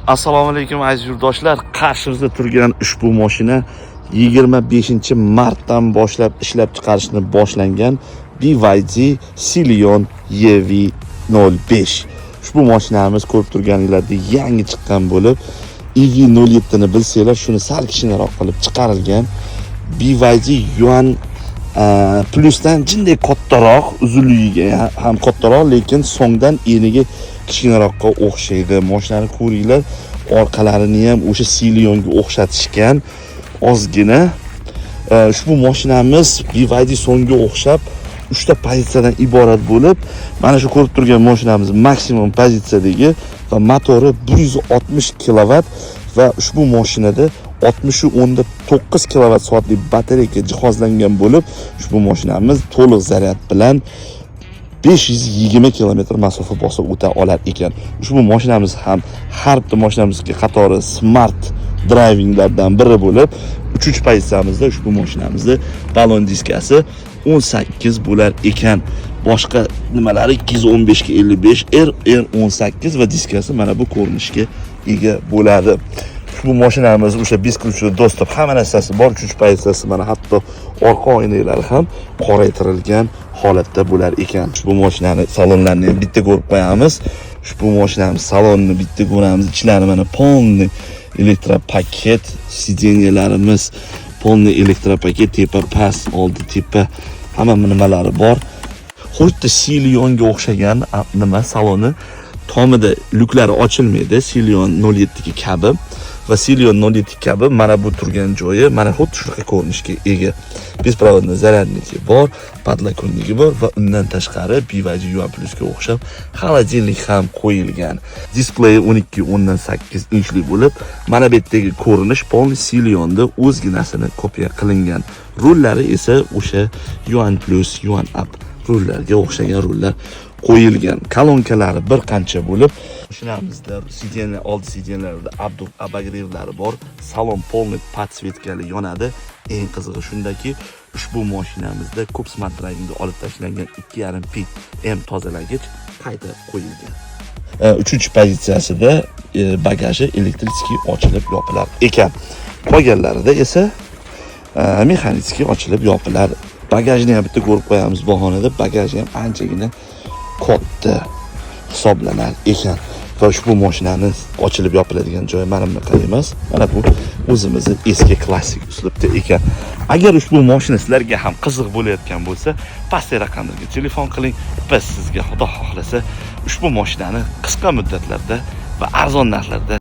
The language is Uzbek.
Assalomu alaykum aziz yurtdoshlar. Qarshimizda turgan ushbu mashina 25-martdan boshlab ishlab chiqarishni boshlangan BYD Silion EV05. Ushbu mashinamiz ko'rib turganinglardek yangi chiqqan bo'lib, EV07 ni bilsanglar, shuni sal kichikroq qilib chiqarilgan. BYD Yuan plusdan jinday kattaroq, uzunligiga ham kattaroq, lekin so'ngdan eniga kichikroqqa o'xshaydi. Mashinani ko'ringlar, orqalarini ham o'sha Silionga o'xshatishgan ozgina. Ushbu mashinamiz BYD so'ngga o'xshab 3 ta pozitsiyadan iborat bo'lib, mana shu ko'rib turgan mashinamiz maksimum pozitsiyadagi va motori 160 kW va ushbu mashinada 60.9 kWh batareyaga jihozlangan bo'lib, ushbu mashinamiz to'liq zaryad bilan 520 km masofa bosib o'ta olar ekan. Ushbu mashinamiz ham har bitta mashinamizga qatori smart drivinglardan biri bo'lib, 3-pozitsiyamizda ushbu mashinamizda balon diskasi 18 bo'lar ekan. Boshqa nimalari 215 ga 55 R18 va diskasi mana bu ko'rinishga ega bo'ladi. Bu mashinamiz o'sha beskruchli dostop, hamma narsasi bor. 3-pozitsiyasi mana hatto orqa oynalari ham qoraytirilgan holatda bo'lar ekan. Ushbu mashinani salonlarini ham bitta ko'rib qo'yamiz. Ushbu mashinamiz salonini bitta ko'ramiz. Ichlari mana polni elektropaket, sideniyalarimiz polni elektropaket, tepa past, oldi tepa hamma nimalari bor. Xuddi Silionga o'xshagan nima saloni tomida lyuklari ochilmaydi, Silion 07 kabi. Va Silion 07 kabi mana bu turgan joyi mana xuddi shunaqa ko'rinishga ega. Besprovodniy zaryadniki bor, podlakonligi bor va undan tashqari BYD Yuan Plusga o'xshab xolodilnik ham qo'yilgan. Displeyi 12.8 inchli bo'lib, mana bu yerdagi ko'rinish polni Silionda o'zginasini kopiya qilingan. Rullari esa o'sha Yuan Plus, Yuan Up rullarga o'xshagan rullar qo'yilgan. Kolonkalari bir qancha bo'lib, mashinamizda sideniya, old sideniyalarda abagirevlari bor. Salon polniy podsvetkali yonadi. Eng qizig'i shundaki, ushbu mashinamizda ko'p smart drivingga olib tashlangan 2.5 pit M tozalagich qayta qo'yilgan. 3-pozitsiyasida bagaji elektrik ochilib yopilar ekan. Qolganlarida esa mexanik ochilib yopilar. Bagajni ham bitta ko'rib qo'yamiz bahonada. Bagaji ham anchagina katta hisoblanar ekan. Va ushbu mashinani ochilib yopiladigan joyi mana bunaqa emas. Mana bu o'zimizning eski klassik uslubda ekan. Agar ushbu mashina sizlarga ham qiziq bo'layotgan bo'lsa, pastki raqamlarga telefon qiling. Biz sizga xudo xohlasa ushbu mashinani qisqa muddatlarda va arzon narxlarda